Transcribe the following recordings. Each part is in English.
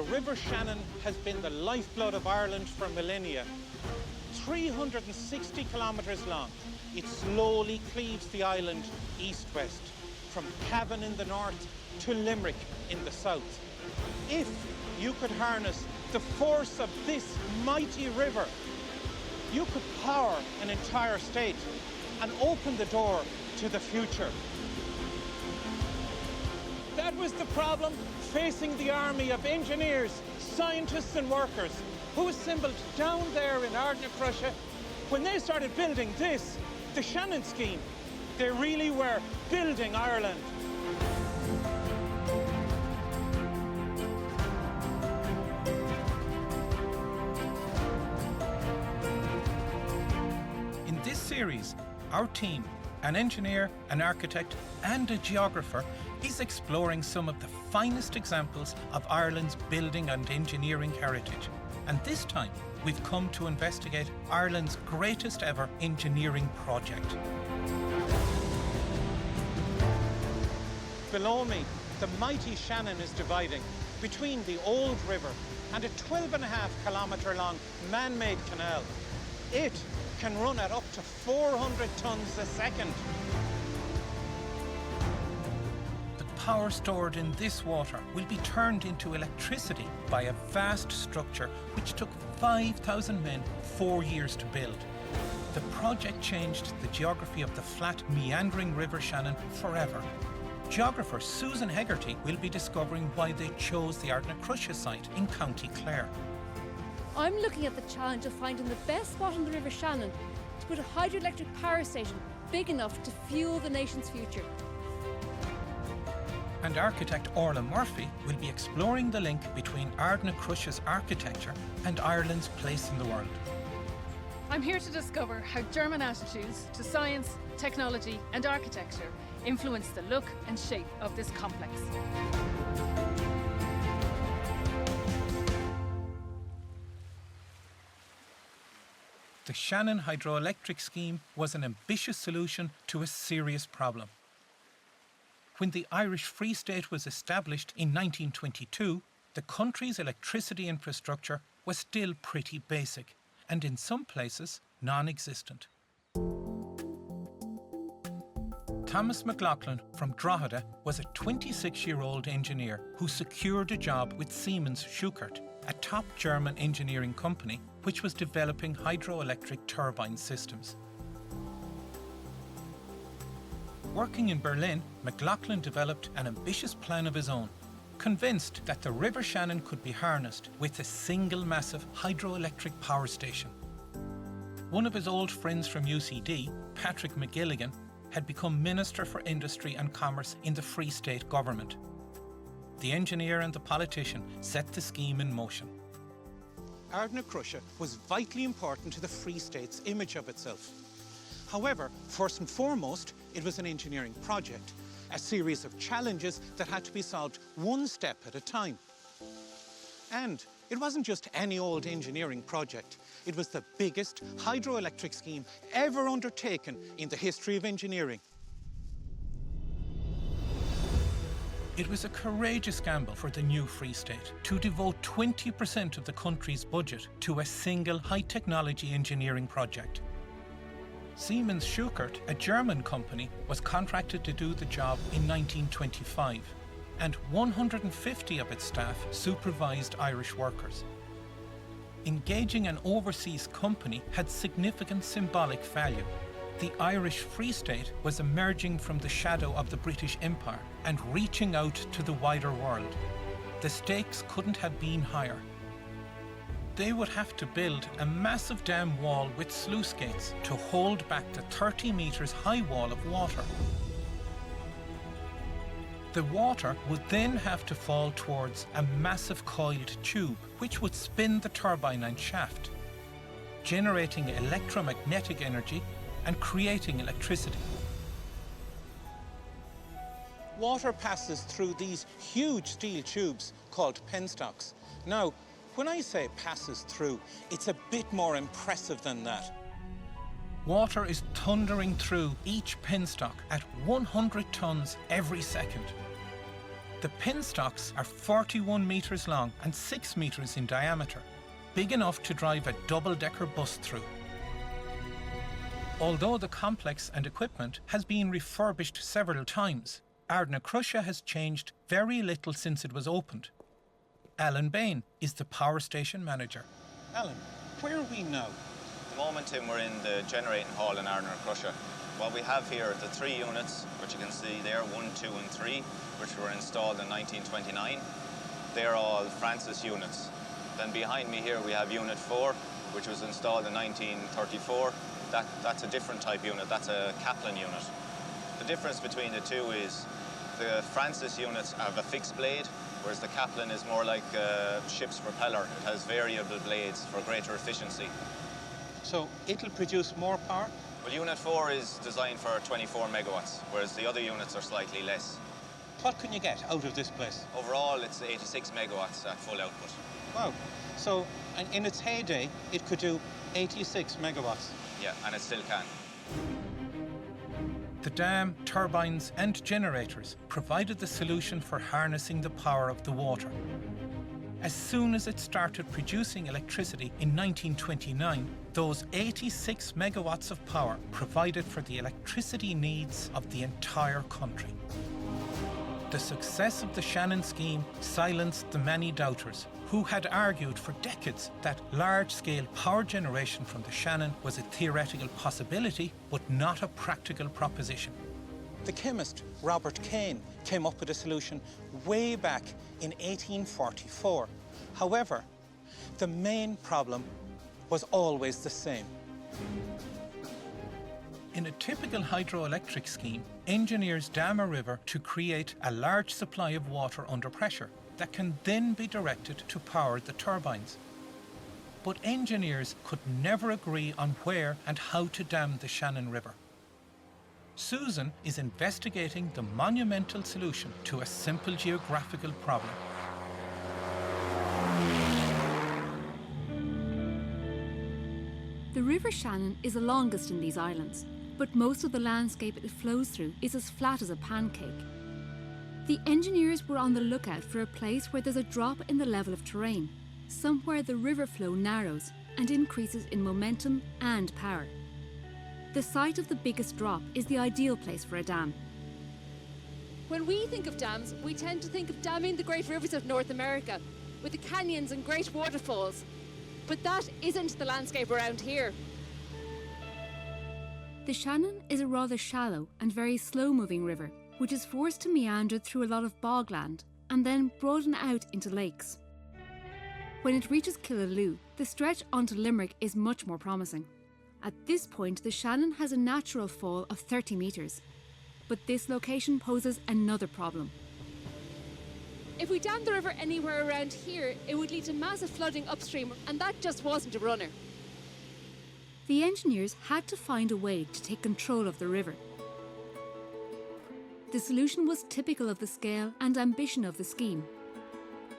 The River Shannon has been the lifeblood of Ireland for millennia. 360 kilometres long, it slowly cleaves the island east-west, from Cavan in the north to Limerick in the south. If you could harness the force of this mighty river, you could power an entire state and open the door to the future. That was the problem facing the army of engineers, scientists and workers who assembled down there in Ardnacrusha when they started building this, the Shannon Scheme. They really were building Ireland. In this series, our team, an engineer, an architect and a geographer, is exploring some of the finest examples of Ireland's building and engineering heritage. And this time, we've come to investigate Ireland's greatest ever engineering project. Below me, the mighty Shannon is dividing between the old river and a 12.5 kilometre long man-made canal. It can run at up to 400 tonnes a second. The power stored in this water will be turned into electricity by a vast structure which took 5,000 men 4 years to build. The project changed the geography of the flat, meandering River Shannon forever. Geographer Susan Hegarty will be discovering why they chose the Ardnacrusha site in County Clare. I'm looking at the challenge of finding the best spot on the River Shannon to put a hydroelectric power station big enough to fuel the nation's future. And architect Orla Murphy will be exploring the link between Ardnacrusha's architecture and Ireland's place in the world. I'm here to discover how German attitudes to science, technology and architecture influence the look and shape of this complex. The Shannon hydroelectric scheme was an ambitious solution to a serious problem. When the Irish Free State was established in 1922, the country's electricity infrastructure was still pretty basic and in some places non-existent. Thomas McLaughlin from Drogheda was a 26-year-old engineer who secured a job with Siemens Schuckert, a top German engineering company which was developing hydroelectric turbine systems. Working in Berlin, McLaughlin developed an ambitious plan of his own, convinced that the River Shannon could be harnessed with a single massive hydroelectric power station. One of his old friends from UCD, Patrick McGilligan, had become Minister for Industry and Commerce in the Free State government. The engineer and the politician set the scheme in motion. Ardnacrusha was vitally important to the Free State's image of itself. However, first and foremost, it was an engineering project, a series of challenges that had to be solved one step at a time. And it wasn't just any old engineering project. It was the biggest hydroelectric scheme ever undertaken in the history of engineering. It was a courageous gamble for the new Free State to devote 20% of the country's budget to a single high-technology engineering project. Siemens Schuckert, a German company, was contracted to do the job in 1925, and 150 of its staff supervised Irish workers. Engaging an overseas company had significant symbolic value. The Irish Free State was emerging from the shadow of the British Empire and reaching out to the wider world. The stakes couldn't have been higher. They would have to build a massive dam wall with sluice gates to hold back the 30 metres high wall of water. The water would then have to fall towards a massive coiled tube which would spin the turbine and shaft, generating electromagnetic energy and creating electricity. Water passes through these huge steel tubes called penstocks. Now, when I say passes through, it's a bit more impressive than that. Water is thundering through each penstock at 100 tonnes every second. The penstocks are 41 metres long and 6 metres in diameter, big enough to drive a double-decker bus through. Although the complex and equipment has been refurbished several times, Ardnacrusha has changed very little since it was opened. Alan Bain is the power station manager. Alan, where are we now? At the moment, Tim, we're in the generating hall in Ardnacrusha. What we have here are the 3 units, which you can see there, 1, 2 and 3, which were installed in 1929. They're all Francis units. Then behind me here we have Unit 4, which was installed in 1934. That's a different type unit, that's a Kaplan unit. The difference between the two is the Francis units have a fixed blade, whereas the Kaplan is more like a ship's propeller. It has variable blades for greater efficiency. So it'll produce more power? Well, Unit 4 is designed for 24 megawatts, whereas the other units are slightly less. What can you get out of this place? Overall, it's 86 megawatts at full output. Wow. So in its heyday, it could do 86 megawatts. Yeah, and it still can. The dam, turbines and generators provided the solution for harnessing the power of the water. As soon as it started producing electricity in 1929, those 86 megawatts of power provided for the electricity needs of the entire country. The success of the Shannon scheme silenced the many doubters who had argued for decades that large-scale power generation from the Shannon was a theoretical possibility but not a practical proposition. The chemist Robert Kane came up with a solution way back in 1844. However, the main problem was always the same. In a typical hydroelectric scheme, engineers dam a river to create a large supply of water under pressure that can then be directed to power the turbines. But engineers could never agree on where and how to dam the Shannon River. Susan is investigating the monumental solution to a simple geographical problem. The River Shannon is the longest in these islands, but most of the landscape it flows through is as flat as a pancake. The engineers were on the lookout for a place where there's a drop in the level of terrain, somewhere the river flow narrows and increases in momentum and power. The site of the biggest drop is the ideal place for a dam. When we think of dams, we tend to think of damming the great rivers of North America, with the canyons and great waterfalls. But that isn't the landscape around here. The Shannon is a rather shallow and very slow-moving river, which is forced to meander through a lot of bogland and then broaden out into lakes. When it reaches Killaloe, the stretch onto Limerick is much more promising. At this point, the Shannon has a natural fall of 30 metres, but this location poses another problem. If we dammed the river anywhere around here, it would lead to massive flooding upstream, and that just wasn't a runner. The engineers had to find a way to take control of the river. The solution was typical of the scale and ambition of the scheme.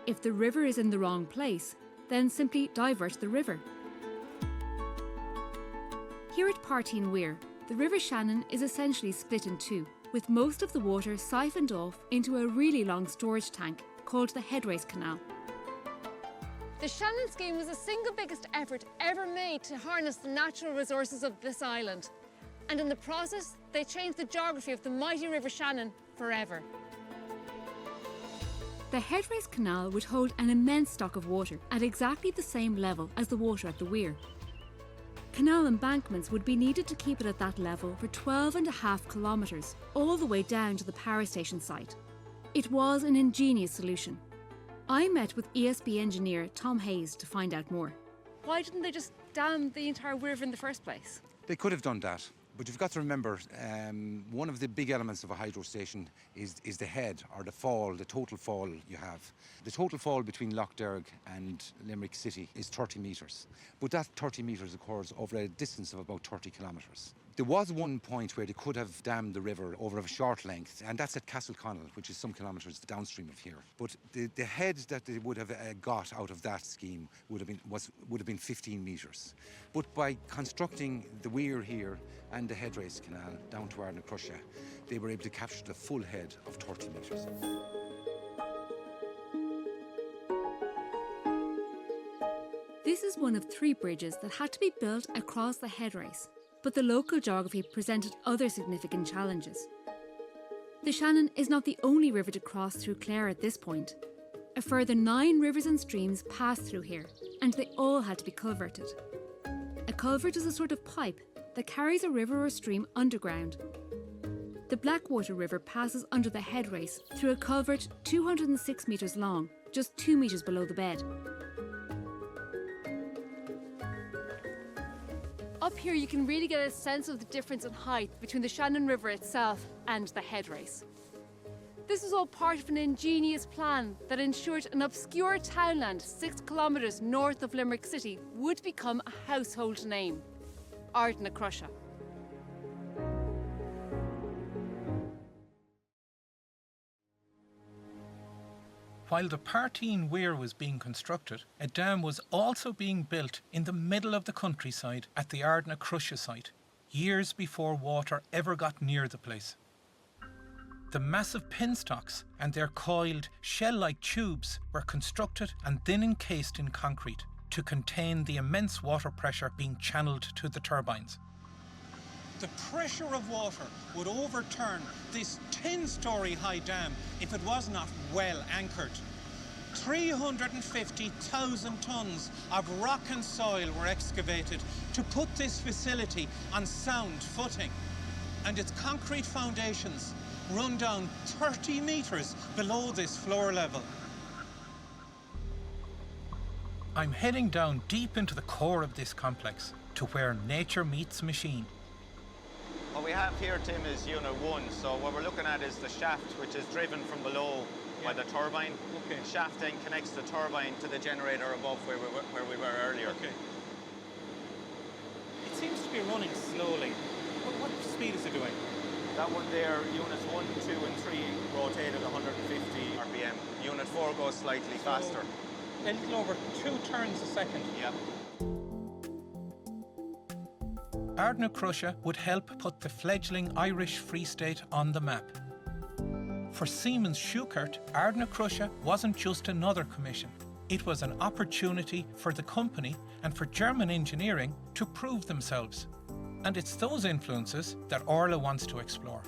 If the river is in the wrong place, then simply divert the river. Here at Partine Weir, the River Shannon is essentially split in two, with most of the water siphoned off into a really long storage tank called the Headrace Canal. The Shannon scheme was the single biggest effort ever made to harness the natural resources of this island. And in the process, they changed the geography of the mighty River Shannon forever. The Headrace Canal would hold an immense stock of water at exactly the same level as the water at the weir. Canal embankments would be needed to keep it at that level for 12.5 kilometres, all the way down to the power station site. It was an ingenious solution. I met with ESB engineer Tom Hayes to find out more. Why didn't they just dam the entire river in the first place? They could have done that, but you've got to remember one of the big elements of a hydro station is the head, or the fall, the total fall you have. The total fall between Lough Derg and Limerick City is 30 metres, but that 30 metres occurs over a distance of about 30 kilometres. There was one point where they could have dammed the river over a short length, and that's at Castleconnell, which is some kilometres downstream of here. But the head that they would have got out of that scheme would have been 15 metres. But by constructing the weir here and the Headrace Canal down to Ardnacrusha, they were able to capture the full head of 30 metres. This is one of 3 bridges that had to be built across the Headrace, but the local geography presented other significant challenges. The Shannon is not the only river to cross through Clare at this point. A further 9 rivers and streams pass through here, and they all had to be culverted. A culvert is a sort of pipe that carries a river or stream underground. The Blackwater River passes under the Headrace through a culvert 206 metres long, just 2 metres below the bed. Up here you can really get a sense of the difference in height between the Shannon River itself and the Headrace. This was all part of an ingenious plan that ensured an obscure townland 6 kilometres north of Limerick City would become a household name, Ardnacrusha. While the Partine Weir was being constructed, a dam was also being built in the middle of the countryside at the Ardnacrusha site, years before water ever got near the place. The massive penstocks and their coiled, shell-like tubes were constructed and then encased in concrete to contain the immense water pressure being channeled to the turbines. The pressure of water would overturn this 10-storey high dam if it was not well anchored. 350,000 tonnes of rock and soil were excavated to put this facility on sound footing, and its concrete foundations run down 30 metres below this floor level. I'm heading down deep into the core of this complex, to where nature meets machine. What we have here, Tim, is Unit 1. So what we're looking at is the shaft, which is driven from below by the turbine. Okay. The shaft then connects the turbine to the generator above where we were earlier. Okay. It seems to be running slowly. What speed is it doing? That one there, Units 1, 2 and 3 rotated 150 RPM. Unit 4 goes slightly faster. A little over 2 turns a second. Yeah. Ardnacrusha would help put the fledgling Irish Free State on the map. For Siemens Schuckert, Ardnacrusha wasn't just another commission. It was an opportunity for the company and for German engineering to prove themselves. And it's those influences that Orla wants to explore.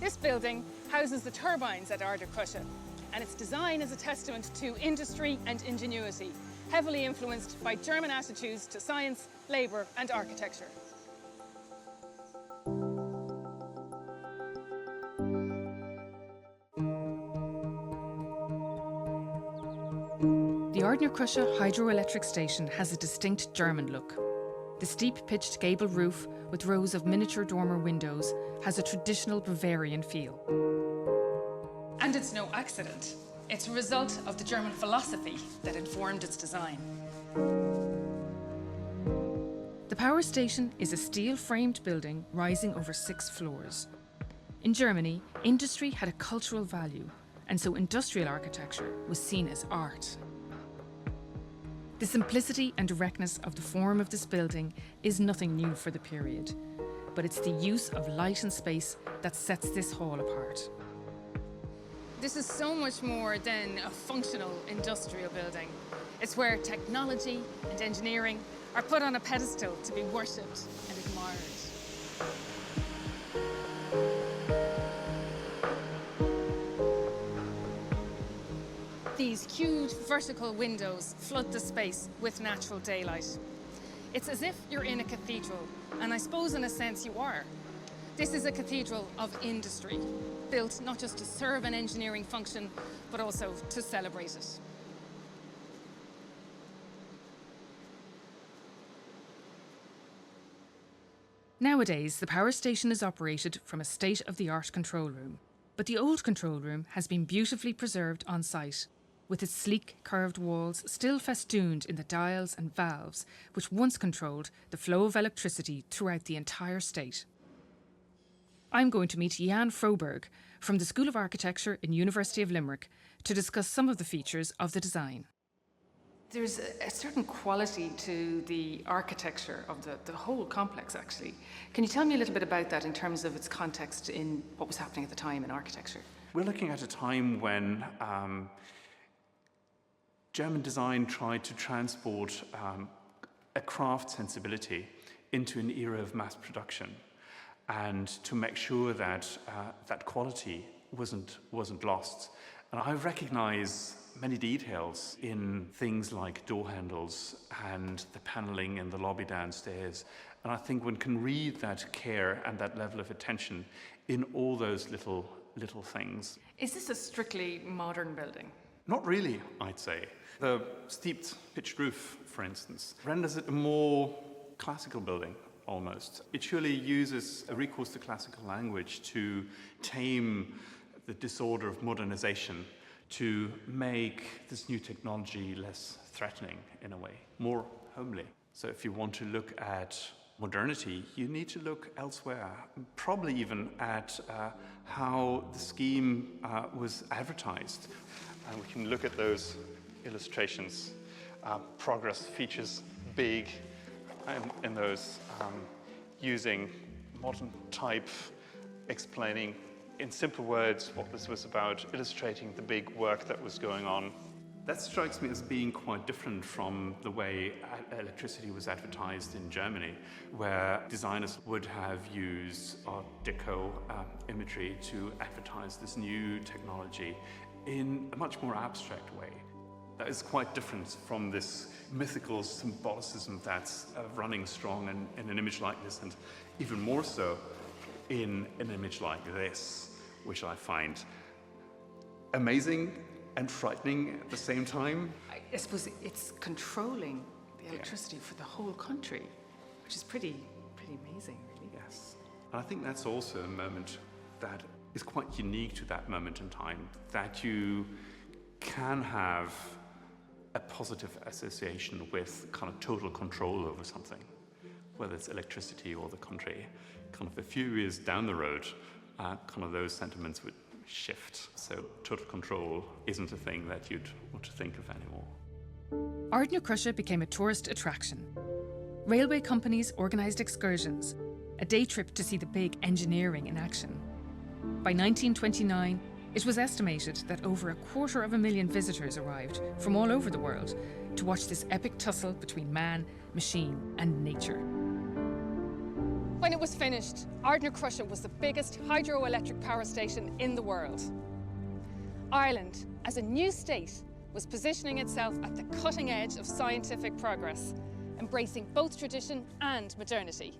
This building houses the turbines at Ardnacrusha, and its design is a testament to industry and ingenuity, heavily influenced by German attitudes to science, labour and architecture. The Ardnacrusha hydroelectric station has a distinct German look. The steep-pitched gable roof with rows of miniature dormer windows has a traditional Bavarian feel. And it's no accident. It's a result of the German philosophy that informed its design. The power station is a steel-framed building rising over 6 floors. In Germany, industry had a cultural value, and so industrial architecture was seen as art. The simplicity and directness of the form of this building is nothing new for the period, but it's the use of light and space that sets this hall apart. This is so much more than a functional industrial building. It's where technology and engineering are put on a pedestal to be worshipped and admired. These huge vertical windows flood the space with natural daylight. It's as if you're in a cathedral, and I suppose in a sense you are. This is a cathedral of industry, built not just to serve an engineering function, but also to celebrate it. Nowadays, the power station is operated from a state-of-the-art control room, but the old control room has been beautifully preserved on site, with its sleek, curved walls still festooned in the dials and valves which once controlled the flow of electricity throughout the entire state. I'm going to meet Jan Froberg from the School of Architecture in University of Limerick to discuss some of the features of the design. There's a certain quality to the architecture of the whole complex, actually. Can you tell me a little bit about that in terms of its context in what was happening at the time in architecture? We're looking at a time when German design tried to transport a craft sensibility into an era of mass production, and to make sure that that quality wasn't lost. And I recognize many details in things like door handles and the paneling in the lobby downstairs. And I think one can read that care and that level of attention in all those little things. Is this a strictly modern building? Not really, I'd say. The steeped pitched roof, for instance, renders it a more classical building, almost. It surely uses a recourse to classical language to tame the disorder of modernization, to make this new technology less threatening in a way, more homely. So if you want to look at modernity, you need to look elsewhere, probably even at how the scheme was advertised. And we can look at those illustrations. Progress features big in those, using modern type, explaining in simple words what this was about, illustrating the big work that was going on. That strikes me as being quite different from the way electricity was advertised in Germany, where designers would have used Art Deco imagery to advertise this new technology in a much more abstract way. That is quite different from this mythical symbolicism that's running strong in an image like this, and even more so in an image like this, which I find amazing and frightening at the same time. I suppose it's controlling the electricity for the whole country, which is pretty amazing, really. Yes. And I think that's also a moment that is quite unique to that moment in time, that you can have a positive association with kind of total control over something, whether it's electricity or the country. Kind of a few years down the road, kind of those sentiments would shift. So total control isn't a thing that you'd want to think of anymore. Ardnacrusha became a tourist attraction. Railway companies organised excursions, a day trip to see the big engineering in action. By 1929, it was estimated that over 250,000 visitors arrived from all over the world to watch this epic tussle between man, machine and nature. When it was finished, Ardnacrusha was the biggest hydroelectric power station in the world. Ireland, as a new state, was positioning itself at the cutting edge of scientific progress, embracing both tradition and modernity.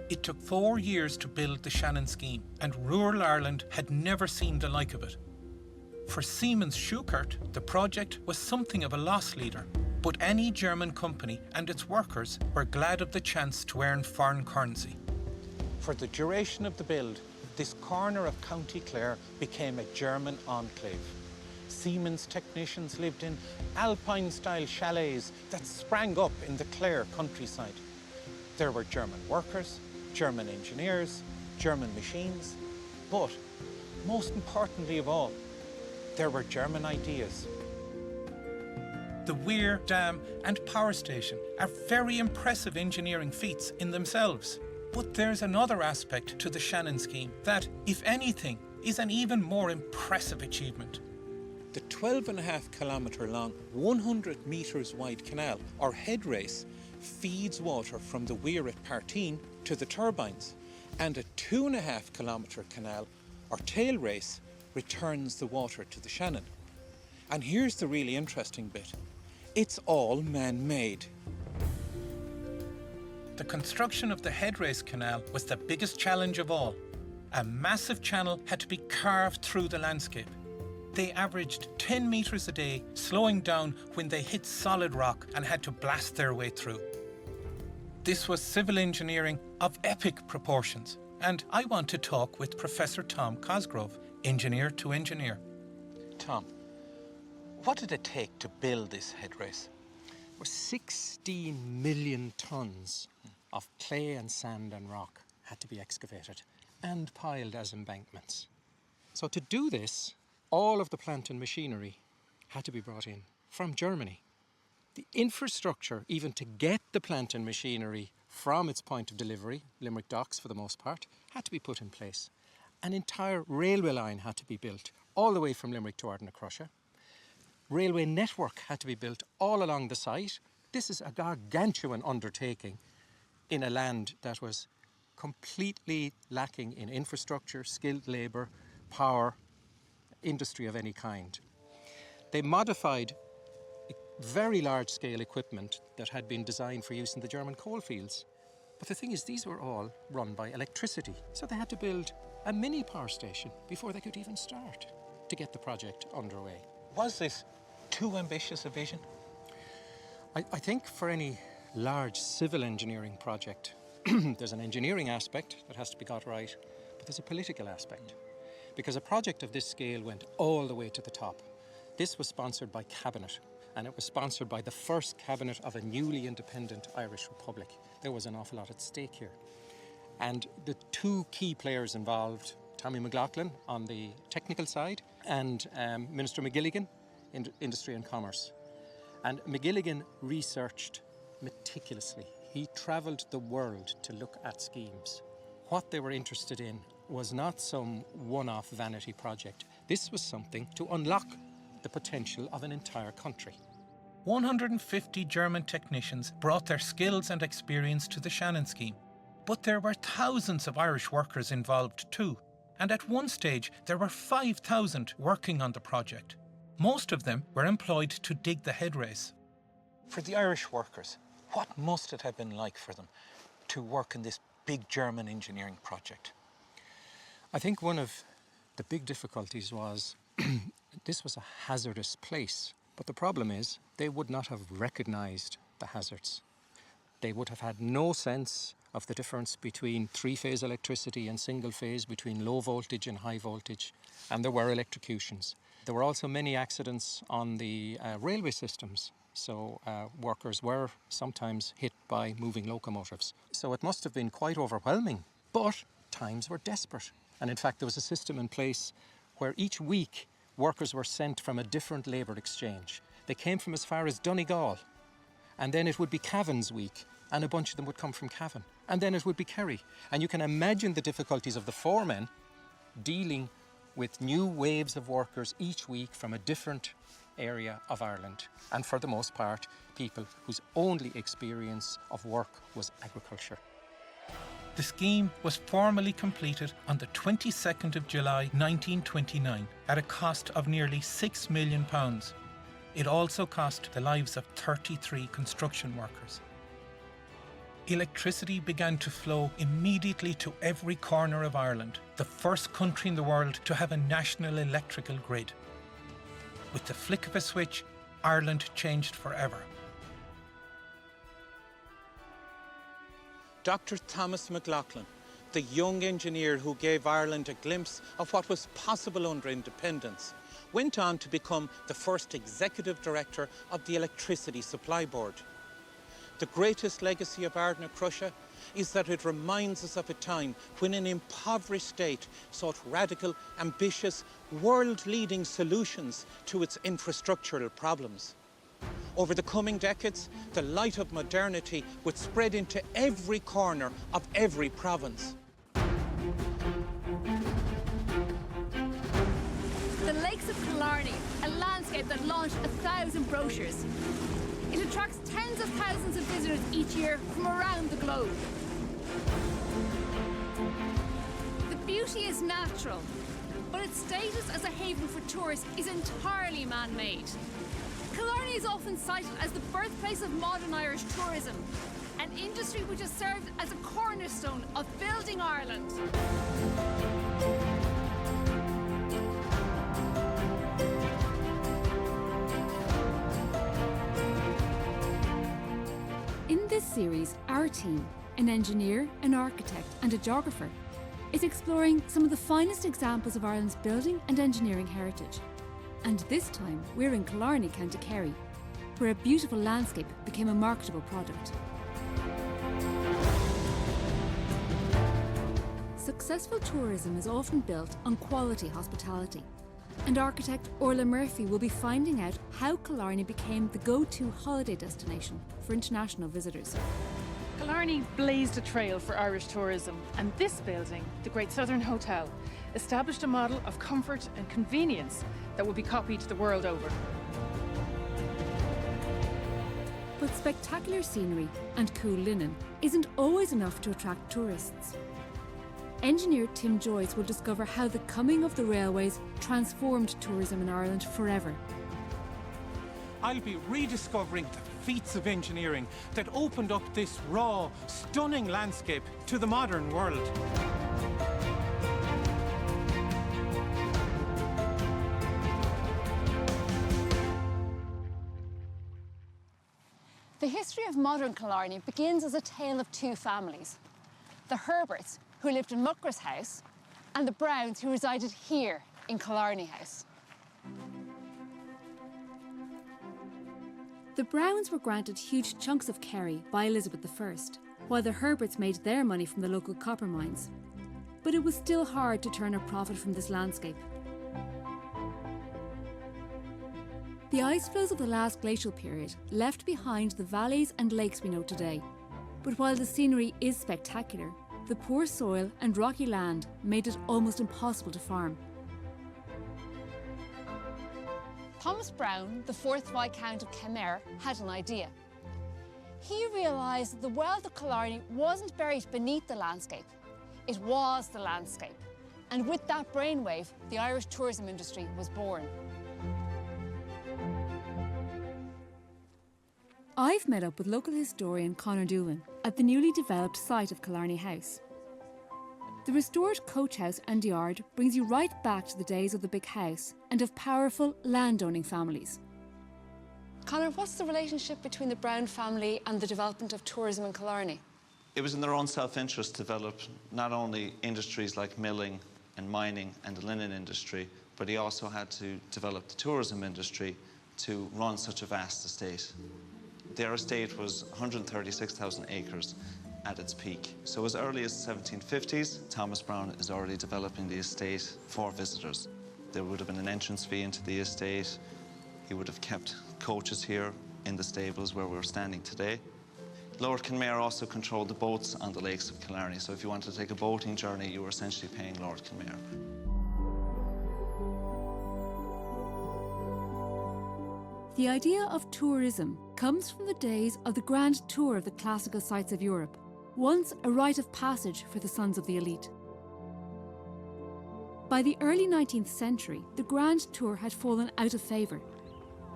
It took 4 years to build the Shannon Scheme, and rural Ireland had never seen the like of it. For Siemens Schuckert, the project was something of a loss leader, but any German company and its workers were glad of the chance to earn foreign currency. For the duration of the build, this corner of County Clare became a German enclave. Siemens technicians lived in Alpine-style chalets that sprang up in the Clare countryside. There were German workers, German engineers, German machines, but most importantly of all, there were German ideas. The weir, dam and power station are very impressive engineering feats in themselves. But there's another aspect to the Shannon Scheme that, if anything, is an even more impressive achievement. The 12.5 kilometre long, 100 metres wide canal, or Headrace, feeds water from the weir at Partine to the turbines, and a 2.5 kilometre canal, or tail race, returns the water to the Shannon. And here's the really interesting bit. It's all man-made. The construction of the Headrace Canal was the biggest challenge of all. A massive channel had to be carved through the landscape. They averaged 10 metres a day, slowing down when they hit solid rock and had to blast their way through. This was civil engineering of epic proportions, and I want to talk with Professor Tom Cosgrove, engineer to engineer. Tom, what did it take to build this Headrace? Well, 16 million tonnes of clay and sand and rock had to be excavated and piled as embankments. So to do this, all of the plant and machinery had to be brought in from Germany. The infrastructure, even to get the plant and machinery from its point of delivery, Limerick docks for the most part, had to be put in place. An entire railway line had to be built all the way from Limerick to Ardnacrusha. railway network had to be built all along the site. This is a gargantuan undertaking in a land that was completely lacking in infrastructure, skilled labour, power, industry of any kind. They modified very large-scale equipment that had been designed for use in the German coalfields. But the thing is, these were all run by electricity. So they had to build a mini power station before they could even start to get the project underway. Was this too ambitious a vision? I think for any large civil engineering project, there's an engineering aspect that has to be got right, but there's a political aspect. Because a project of this scale went all the way to the top. This was sponsored by Cabinet, and it was sponsored by the first Cabinet of a newly independent Irish Republic. There was an awful lot at stake here. And the two key players involved, Tommy McLaughlin on the technical side and Minister McGilligan, Industry and Commerce. And McGilligan researched meticulously. He travelled the world to look at schemes. What they were interested in was not some one-off vanity project. This was something to unlock the potential of an entire country. 150 German technicians brought their skills and experience to the Shannon scheme. But there were thousands of Irish workers involved too. And at one stage, there were 5,000 working on the project. Most of them were employed to dig the headrace. For the Irish workers, what must it have been like for them to work in this big German engineering project? I think one of the big difficulties was this was a hazardous place. But the problem is they would not have recognised the hazards. They would have had no sense of the difference between three-phase electricity and single-phase, between low voltage and high voltage, and there were electrocutions. There were also many accidents on the railway systems, so workers were sometimes hit by moving locomotives. So it must have been quite overwhelming, but times were desperate. And in fact, there was a system in place where each week workers were sent from a different labour exchange. They came from as far as Donegal, and then it would be Cavan's week, and a bunch of them would come from Cavan, and then it would be Kerry. And you can imagine the difficulties of the foremen dealing with new waves of workers each week from a different area of Ireland, and for the most part, people whose only experience of work was agriculture. The scheme was formally completed on the 22nd of July 1929 at a cost of nearly £6 million. It also cost the lives of 33 construction workers. Electricity began to flow immediately to every corner of Ireland, the first country in the world to have a national electrical grid. With the flick of a switch, Ireland changed forever. Dr. Thomas McLaughlin, the young engineer who gave Ireland a glimpse of what was possible under independence, went on to become the first executive director of the Electricity Supply Board. The greatest legacy of Ardnacrusha is that it reminds us of a time when an impoverished state sought radical, ambitious, world-leading solutions to its infrastructural problems. Over the coming decades, the light of modernity would spread into every corner of every province. The Lakes of Killarney, a landscape that launched 1,000 brochures. It attracts tens of thousands of visitors each year from around the globe. The beauty is natural, but its status as a haven for tourists is entirely man-made. Killarney is often cited as the birthplace of modern Irish tourism, an industry which has served as a cornerstone of building Ireland. In this series, our team, an engineer, an architect and a geographer, is exploring some of the finest examples of Ireland's building and engineering heritage. And this time, we're in Killarney, County Kerry, where a beautiful landscape became a marketable product. Successful tourism is often built on quality hospitality, and architect Orla Murphy will be finding out how Killarney became the go-to holiday destination for international visitors. Killarney blazed a trail for Irish tourism, and this building, the Great Southern Hotel, established a model of comfort and convenience that would be copied the world over. But spectacular scenery and cool linen isn't always enough to attract tourists. Engineer Tim Joyce will discover how the coming of the railways transformed tourism in Ireland forever. I'll be rediscovering the feats of engineering that opened up this raw, stunning landscape to the modern world. The history of modern Killarney begins as a tale of two families. The Herberts, who lived in Muckross House, and the Browns, who resided here in Killarney House. The Browns were granted huge chunks of Kerry by Elizabeth I, while the Herberts made their money from the local copper mines. But it was still hard to turn a profit from this landscape. The ice flows of the last glacial period left behind the valleys and lakes we know today. But while the scenery is spectacular, the poor soil and rocky land made it almost impossible to farm. Thomas Brown, the 4th Viscount of Kenmare, had an idea. He realised that the wealth of Killarney wasn't buried beneath the landscape, it was the landscape. And with that brainwave, the Irish tourism industry was born. I've met up with local historian Conor Duan at the newly developed site of Killarney House. The restored coach house and yard brings you right back to the days of the big house and of powerful landowning families. Conor, what's the relationship between the Brown family and the development of tourism in Killarney? It was in their own self-interest to develop not only industries like milling and mining and the linen industry, but he also had to develop the tourism industry to run such a vast estate. Their estate was 136,000 acres at its peak. So as early as the 1750s, Thomas Brown is already developing the estate for visitors. There would have been an entrance fee into the estate. He would have kept coaches here in the stables where we're standing today. Lower Kenmare also controlled the boats on the lakes of Killarney, so if you wanted to take a boating journey, you were essentially paying Lower Kenmare. The idea of tourism comes from the days of the grand tour of the classical sites of Europe, once a rite of passage for the sons of the elite. By the early 19th century, the grand tour had fallen out of favour.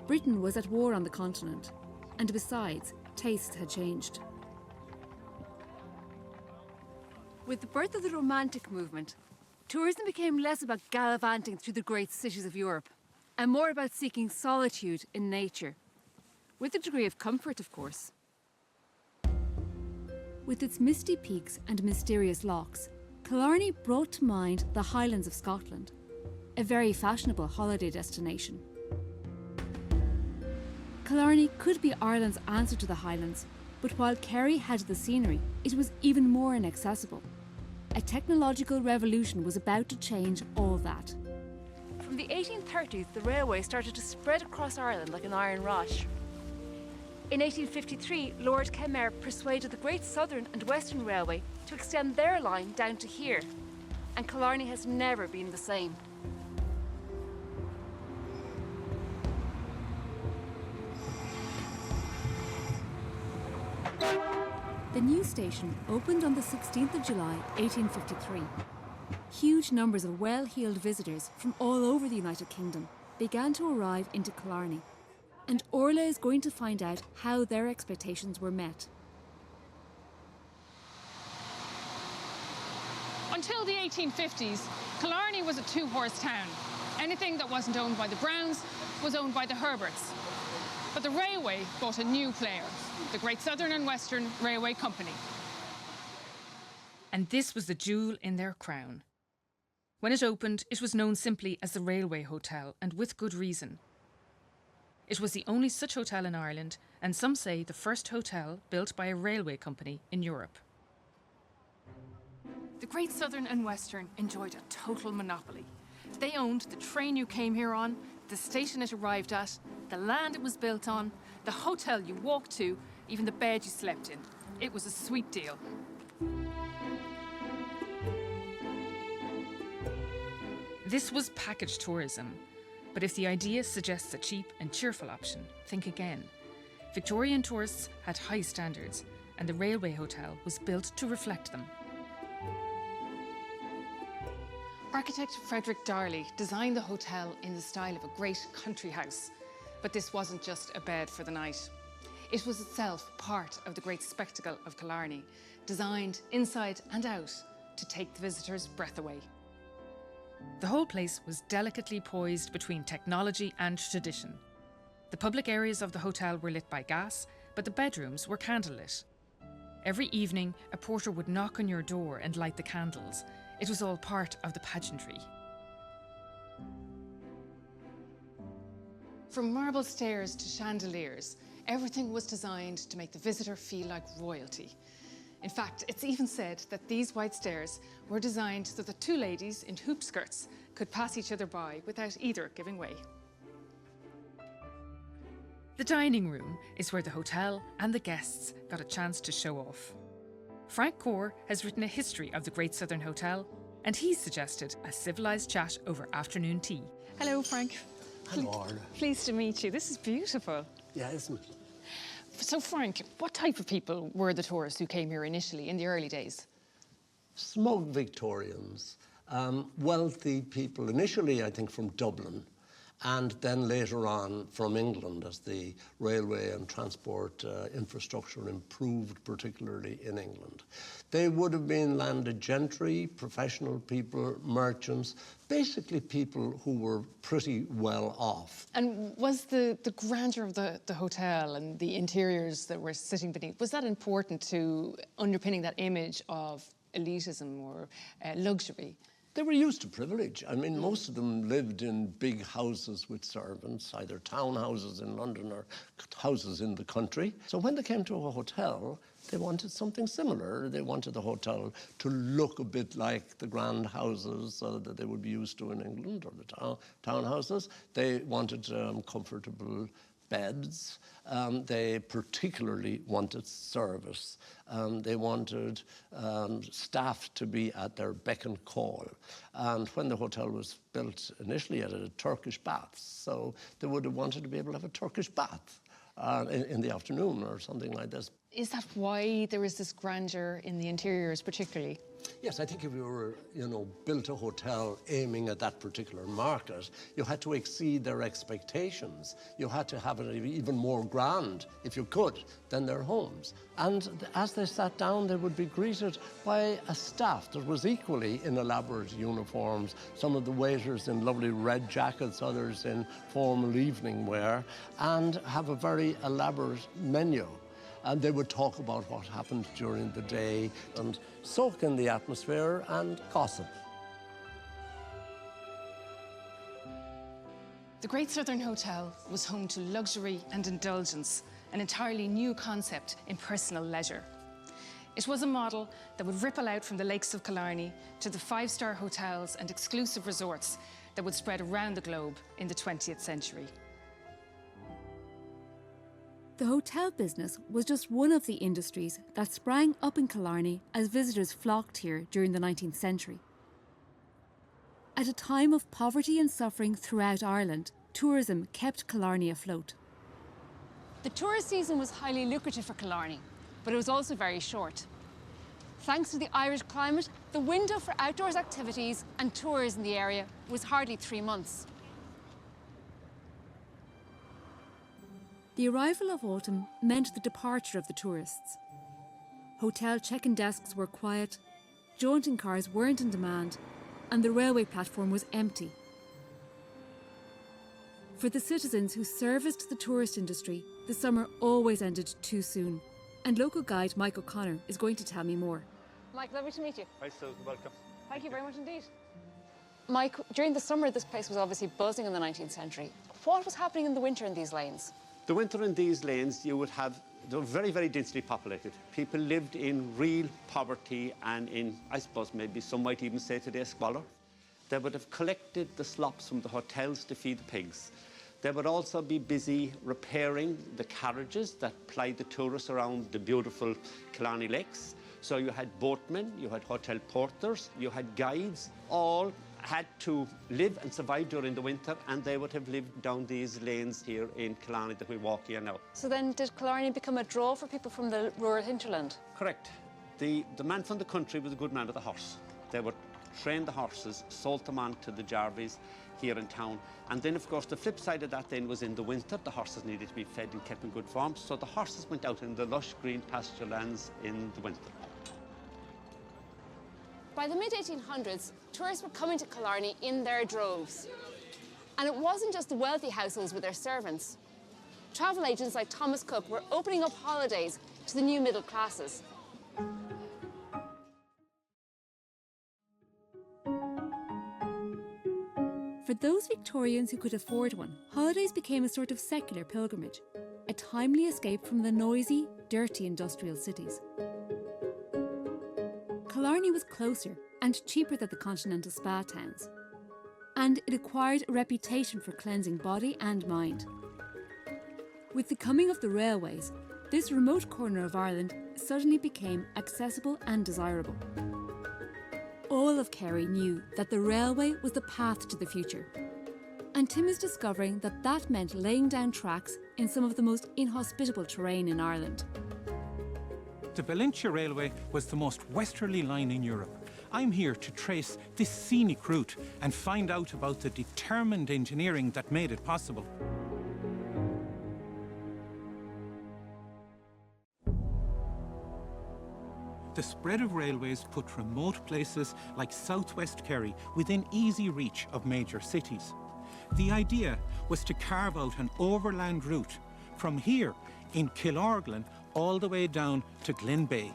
Britain was at war on the continent, and besides, tastes had changed. With the birth of the Romantic movement, tourism became less about gallivanting through the great cities of Europe and more about seeking solitude in nature, with a degree of comfort, of course. With its misty peaks and mysterious lochs, Killarney brought to mind the Highlands of Scotland, a very fashionable holiday destination. Killarney could be Ireland's answer to the Highlands, but while Kerry had the scenery, it was even more inaccessible. A technological revolution was about to change all that. From the 1830s, the railway started to spread across Ireland like an iron rod. In 1853, Lord Kenmare persuaded the Great Southern and Western Railway to extend their line down to here, and Killarney has never been the same. The new station opened on the 16th of July, 1853. Huge numbers of well-heeled visitors from all over the United Kingdom began to arrive into Killarney, and Orla is going to find out how their expectations were met. Until the 1850s, Killarney was a two-horse town. Anything that wasn't owned by the Browns was owned by the Herberts. But the railway bought a new player, the Great Southern and Western Railway Company. And this was the jewel in their crown. When it opened, it was known simply as the Railway Hotel, and with good reason. It was the only such hotel in Ireland, and some say the first hotel built by a railway company in Europe. The Great Southern and Western enjoyed a total monopoly. They owned the train you came here on, the station it arrived at, the land it was built on, the hotel you walked to, even the bed you slept in. It was a sweet deal. This was package tourism, but if the idea suggests a cheap and cheerful option, think again. Victorian tourists had high standards, and the railway hotel was built to reflect them. Architect Frederick Darley designed the hotel in the style of a great country house. But this wasn't just a bed for the night. It was itself part of the great spectacle of Killarney, designed inside and out to take the visitor's breath away. The whole place was delicately poised between technology and tradition. The public areas of the hotel were lit by gas, but the bedrooms were candlelit. Every evening, a porter would knock on your door and light the candles. It was all part of the pageantry. From marble stairs to chandeliers, everything was designed to make the visitor feel like royalty. In fact, it's even said that these white stairs were designed so that two ladies in hoop skirts could pass each other by without either giving way. The dining room is where the hotel and the guests got a chance to show off. Frank Core has written a history of the Great Southern Hotel, and he's suggested a civilised chat over afternoon tea. Hello, Frank. Hello, Arna. Pleased to meet you. This is beautiful. Yeah, isn't it? So, Frank, what type of people were the tourists who came here initially in the early days? Smug Victorians, wealthy people, initially I think from Dublin, and then later on from England as the railway and transport infrastructure improved, particularly in England. They would have been landed gentry, professional people, merchants, basically people who were pretty well off. And was the grandeur of the hotel and the interiors that were sitting beneath, was that important to underpinning that image of elitism or luxury? They were used to privilege. I mean, most of them lived in big houses with servants, either townhouses in London or houses in the country. So when they came to a hotel, they wanted something similar. They wanted the hotel to look a bit like the grand houses that they would be used to in England, or the townhouses. They wanted comfortable beds. They particularly wanted service. They wanted staff to be at their beck and call. And when the hotel was built initially, it had Turkish baths. So they would have wanted to be able to have a Turkish bath in the afternoon or something like this. Is that why there is this grandeur in the interiors particularly? Yes, I think if you were, built a hotel aiming at that particular market, you had to exceed their expectations. You had to have it even more grand, if you could, than their homes. And as they sat down, they would be greeted by a staff that was equally in elaborate uniforms, some of the waiters in lovely red jackets, others in formal evening wear, and have a very elaborate menu. And they would talk about what happened during the day and soak in the atmosphere and gossip. The Great Southern Hotel was home to luxury and indulgence, an entirely new concept in personal leisure. It was a model that would ripple out from the lakes of Killarney to the five-star hotels and exclusive resorts that would spread around the globe in the 20th century. The hotel business was just one of the industries that sprang up in Killarney as visitors flocked here during the 19th century. At a time of poverty and suffering throughout Ireland, tourism kept Killarney afloat. The tourist season was highly lucrative for Killarney, but it was also very short. Thanks to the Irish climate, the window for outdoors activities and tours in the area was hardly 3 months. The arrival of autumn meant the departure of the tourists. Hotel check-in desks were quiet, jaunting cars weren't in demand, and the railway platform was empty. For the citizens who serviced the tourist industry, the summer always ended too soon. And local guide Mike O'Connor is going to tell me more. Mike, lovely to meet you. Hi, Sue. Welcome. Thank you very much indeed. Mike, during the summer, this place was obviously buzzing in the 19th century. What was happening in the winter in these lanes? The winter in these lanes, they were very, very densely populated. People lived in real poverty and in, I suppose, maybe some might even say today, squalor. They would have collected the slops from the hotels to feed the pigs. They would also be busy repairing the carriages that plied the tourists around the beautiful Killarney lakes. So you had boatmen, you had hotel porters, you had guides, all had to live and survive during the winter, and they would have lived down these lanes here in Killarney that we walk here now. So then did Killarney become a draw for people from the rural hinterland? Correct. The man from the country was a good man with a horse. They would train the horses, sold them on to the Jarvies here in town. And then, of course, the flip side of that then was in the winter, the horses needed to be fed and kept in good form, so the horses went out in the lush green pasture lands in the winter. By the mid-1800s, tourists were coming to Killarney in their droves. And it wasn't just the wealthy households with their servants. Travel agents like Thomas Cook were opening up holidays to the new middle classes. For those Victorians who could afford one, holidays became a sort of secular pilgrimage, a timely escape from the noisy, dirty industrial cities. Killarney was closer and cheaper than the continental spa towns, and it acquired a reputation for cleansing body and mind. With the coming of the railways, this remote corner of Ireland suddenly became accessible and desirable. All of Kerry knew that the railway was the path to the future, and Tim is discovering that that meant laying down tracks in some of the most inhospitable terrain in Ireland. The Valentia Railway was the most westerly line in Europe. I'm here to trace this scenic route and find out about the determined engineering that made it possible. The spread of railways put remote places like southwest Kerry within easy reach of major cities. The idea was to carve out an overland route from here in Killarglen all the way down to Glen Bay.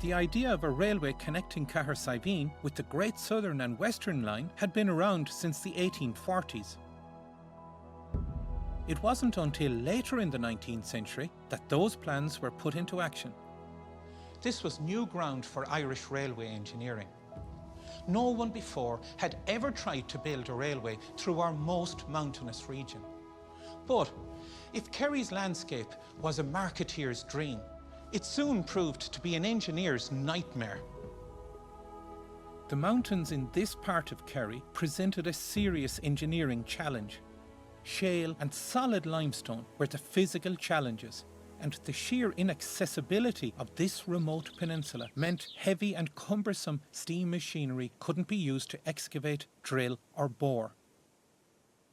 The idea of a railway connecting Cahersiveen with the Great Southern and Western Line had been around since the 1840s. It wasn't until later in the 19th century that those plans were put into action. This was new ground for Irish railway engineering. No one before had ever tried to build a railway through our most mountainous region. But if Kerry's landscape was a marketeer's dream, it soon proved to be an engineer's nightmare. The mountains in this part of Kerry presented a serious engineering challenge. Shale and solid limestone were the physical challenges, and the sheer inaccessibility of this remote peninsula meant heavy and cumbersome steam machinery couldn't be used to excavate, drill or bore.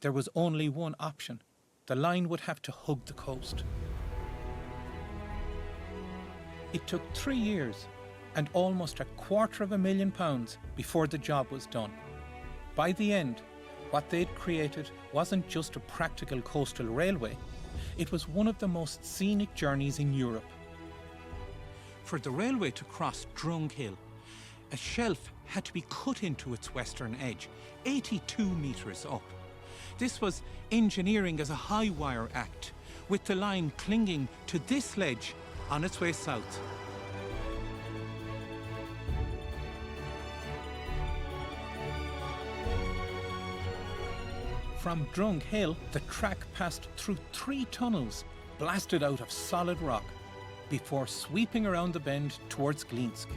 There was only one option. The line would have to hug the coast. It took 3 years and almost £250,000 before the job was done. By the end, what they'd created wasn't just a practical coastal railway, it was one of the most scenic journeys in Europe. For the railway to cross Drung Hill, a shelf had to be cut into its western edge, 82 metres up. This was engineering as a high wire act, with the line clinging to this ledge on its way south. From Drung Hill, the track passed through 3 tunnels, blasted out of solid rock, before sweeping around the bend towards Glinsk.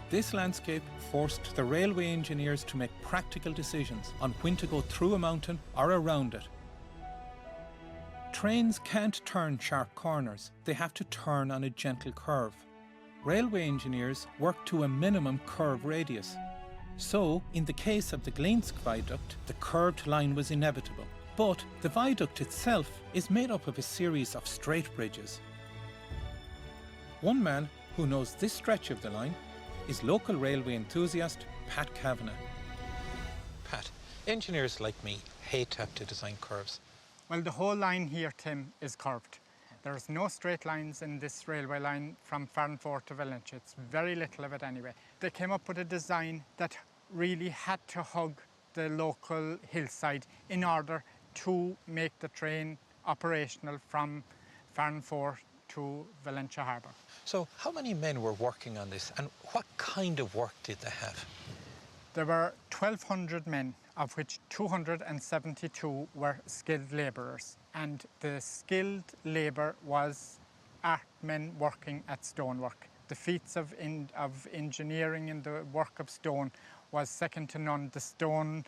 This landscape forced the railway engineers to make practical decisions on when to go through a mountain or around it. Trains can't turn sharp corners, they have to turn on a gentle curve. Railway engineers work to a minimum curve radius. So, in the case of the Glinsk viaduct, the curved line was inevitable. But the viaduct itself is made up of a series of straight bridges. One man who knows this stretch of the line is local railway enthusiast Pat Kavanagh. Pat, engineers like me hate to have to design curves. Well, the whole line here, Tim, is curved. There's no straight lines in this railway line from Farnford to Valentia. It's very little of it anyway. They came up with a design that really had to hug the local hillside in order to make the train operational from Farnford to Valentia Harbour. So how many men were working on this and what kind of work did they have? There were 1,200 men, of which 272 were skilled labourers. And the skilled labour was art men working at stonework. The feats of engineering and the work of stone was second to none. The stone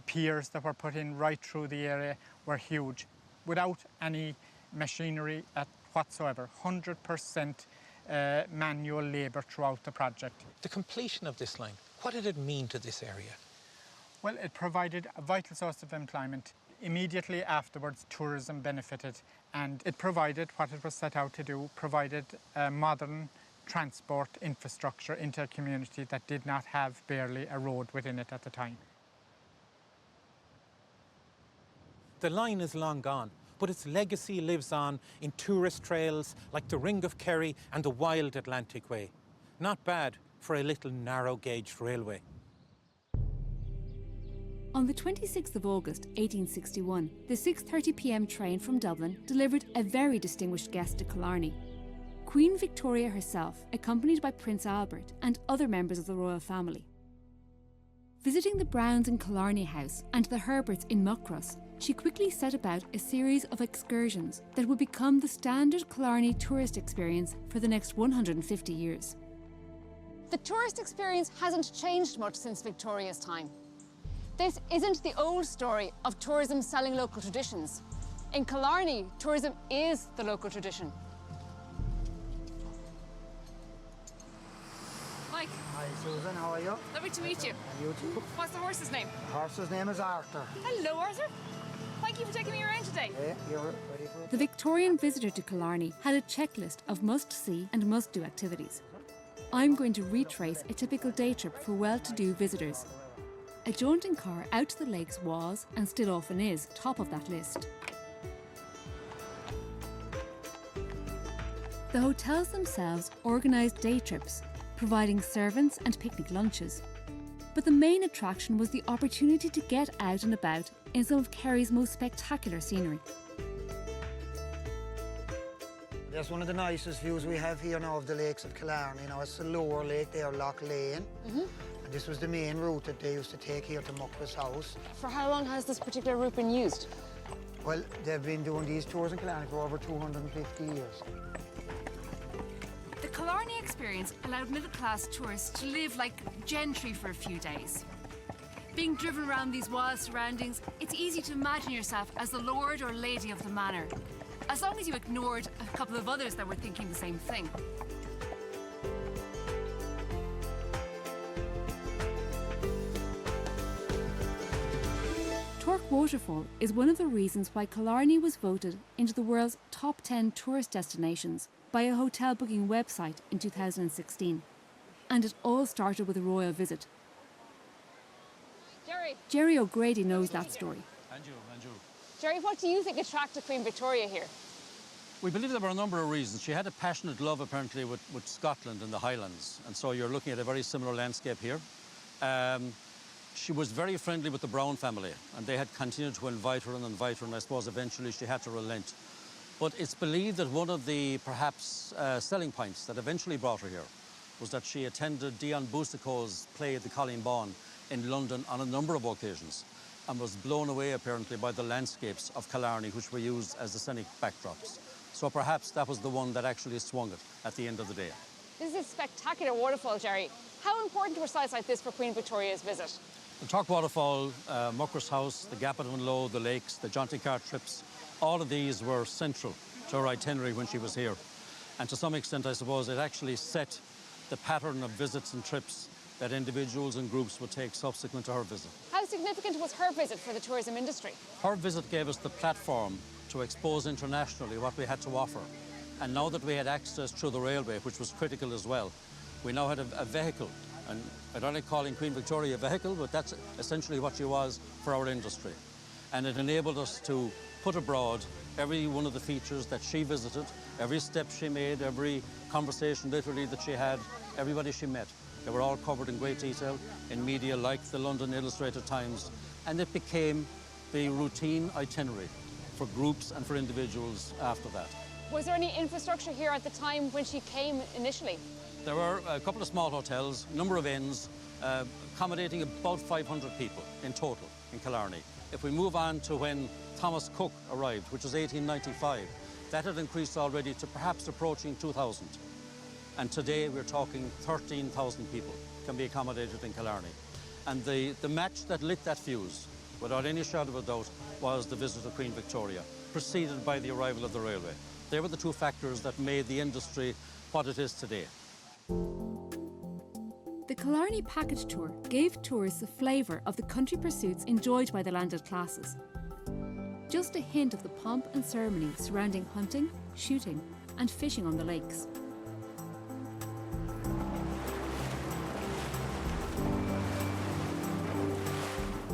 piers that were put in right through the area were huge, without any machinery whatsoever. 100% manual labour throughout the project. The completion of this line, what did it mean to this area? Well, it provided a vital source of employment. Immediately afterwards, tourism benefited, and it provided what it was set out to do, provided modern transport infrastructure into a community that did not have barely a road within it at the time. The line is long gone, but its legacy lives on in tourist trails like the Ring of Kerry and the wild Atlantic Way. Not bad for a little narrow-gauge railway. On the 26th of August 1861, the 6:30 p.m. train from Dublin delivered a very distinguished guest to Killarney. Queen Victoria herself, accompanied by Prince Albert and other members of the royal family. Visiting the Browns in Killarney House and the Herberts in Muckross, she quickly set about a series of excursions that would become the standard Killarney tourist experience for the next 150 years. The tourist experience hasn't changed much since Victoria's time. This isn't the old story of tourism selling local traditions. In Killarney, tourism is the local tradition. Mike. Hi, Susan, how are you? Lovely to meet you. And you too. What's the horse's name? The horse's name is Arthur. Hello, Arthur. Thank you for taking me around today. Yeah, you're ready for it? The Victorian visitor to Killarney had a checklist of must-see and must-do activities. I'm going to retrace a typical day trip for well-to-do visitors. A jaunting car out to the lakes was, and still often is, top of that list. The hotels themselves organised day trips, providing servants and picnic lunches. But the main attraction was the opportunity to get out and about in some of Kerry's most spectacular scenery. That's one of the nicest views we have here now of the lakes of Killarney. You know, it's the lower lake there, Loch Lane. And this was the main route that they used to take here to Muckross House. For how long has this particular route been used? Well, they've been doing these tours in Killarney for over 250 years. The Killarney experience allowed middle-class tourists to live like gentry for a few days. Being driven around these wild surroundings, it's easy to imagine yourself as the lord or lady of the manor, as long as you ignored a couple of others that were thinking the same thing. Torque Waterfall is one of the reasons why Killarney was voted into the world's top 10 tourist destinations by a hotel booking website in 2016. And it all started with a royal visit. Jerry O'Grady knows that story. And you. Jerry, what do you think attracted Queen Victoria here? We believe there were a number of reasons. She had a passionate love, apparently, with Scotland and the Highlands. And so you're looking at a very similar landscape here. She was very friendly with the Brown family, and they had continued to invite her, and I suppose eventually she had to relent. But it's believed that one of the, perhaps, selling points that eventually brought her here was that she attended Duan Boucicault's play, The Colleen Bawn, in London on a number of occasions, and was blown away, apparently, by the landscapes of Killarney, which were used as the scenic backdrops. So perhaps that was the one that actually swung it at the end of the day. This is a spectacular waterfall, Jerry. How important were sites like this for Queen Victoria's visit? The Torque Waterfall, Muckross House, the Gappadon Low, the lakes, the jaunting car trips, all of these were central to her itinerary when she was here. And to some extent, I suppose, it actually set the pattern of visits and trips that individuals and groups would take subsequent to her visit. How significant was her visit for the tourism industry? Her visit gave us the platform to expose internationally what we had to offer. And now that we had access through the railway, which was critical as well, we now had a vehicle. And I don't like calling Queen Victoria a vehicle, but that's essentially what she was for our industry. And it enabled us to put abroad every one of the features that she visited, every step she made, every conversation literally that she had, everybody she met. They were all covered in great detail in media like the London Illustrated Times, and it became the routine itinerary for groups and for individuals after that. Was there any infrastructure here at the time when she came initially? There were a couple of small hotels, number of inns, accommodating about 500 people in total in Killarney. If we move on to when Thomas Cook arrived, which was 1895, that had increased already to perhaps approaching 2,000. And today we're talking 13,000 people can be accommodated in Killarney. And the match that lit that fuse, without any shadow of a doubt, was the visit of Queen Victoria, preceded by the arrival of the railway. They were the two factors that made the industry what it is today. The Killarney Package Tour gave tourists a flavour of the country pursuits enjoyed by the landed classes. Just a hint of the pomp and ceremony surrounding hunting, shooting and fishing on the lakes.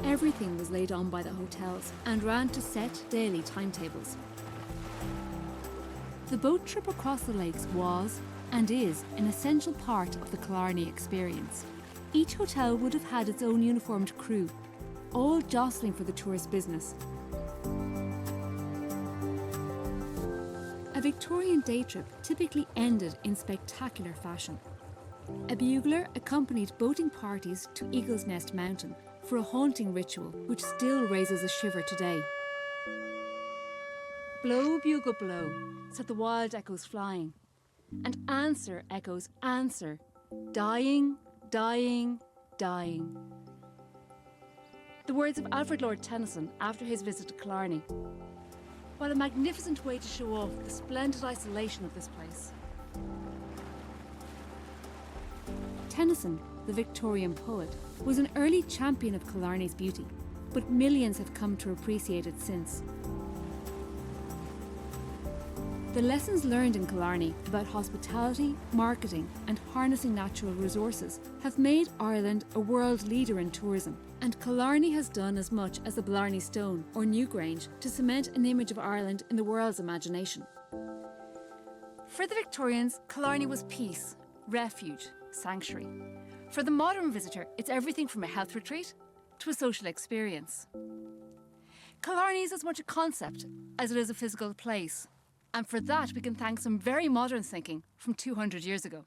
Everything was laid on by the hotels and ran to set daily timetables. The boat trip across the lakes was, and is, an essential part of the Killarney experience. Each hotel would have had its own uniformed crew, all jostling for the tourist business. A Victorian day trip typically ended in spectacular fashion. A bugler accompanied boating parties to Eagle's Nest Mountain for a haunting ritual which still raises a shiver today. Blow, bugle, blow, set the wild echoes flying. And answer echoes answer, dying, dying, dying. The words of Alfred Lord Tennyson after his visit to Killarney. What a magnificent way to show off the splendid isolation of this place. Tennyson, the Victorian poet, was an early champion of Killarney's beauty, but millions have come to appreciate it since. The lessons learned in Killarney about hospitality, marketing and harnessing natural resources have made Ireland a world leader in tourism, and Killarney has done as much as the Blarney Stone or Newgrange to cement an image of Ireland in the world's imagination. For the Victorians, Killarney was peace, refuge, sanctuary. For the modern visitor, it's everything from a health retreat to a social experience. Killarney is as much a concept as it is a physical place. And for that, we can thank some very modern thinking from 200 years ago.